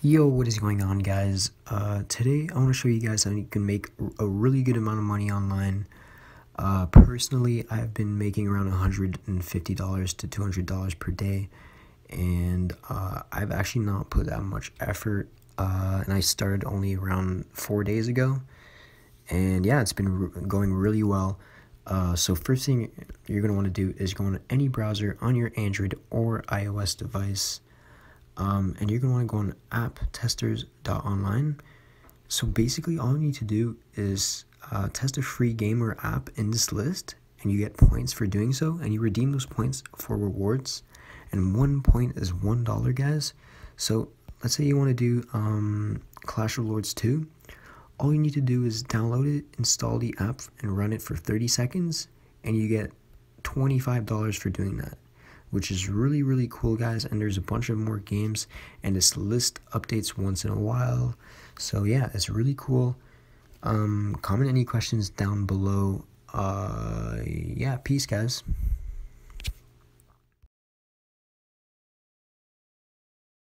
Yo, what is going on, guys? Today I want to show you guys how you can make a really good amount of money online. Personally, I've been making around $150 to $200 per day, and I've actually not put that much effort. And I started only around 4 days ago, and yeah, it's been going really well. So first thing you're gonna want to do is go on any browser on your Android or iOS device. And you're going to want to go on apptesters.online. So basically all you need to do is test a free game or app in this list, and you get points for doing so, and you redeem those points for rewards, and 1 point is $1, guys. So let's say you want to do Clash of Lords 2. All you need to do is download it, install the app, and run it for 30 seconds, and you get $25 for doing that, which is really cool, guys. And there's a bunch of more games, and this list updates once in a while. So yeah, it's really cool. Comment any questions down below. Yeah, peace, guys.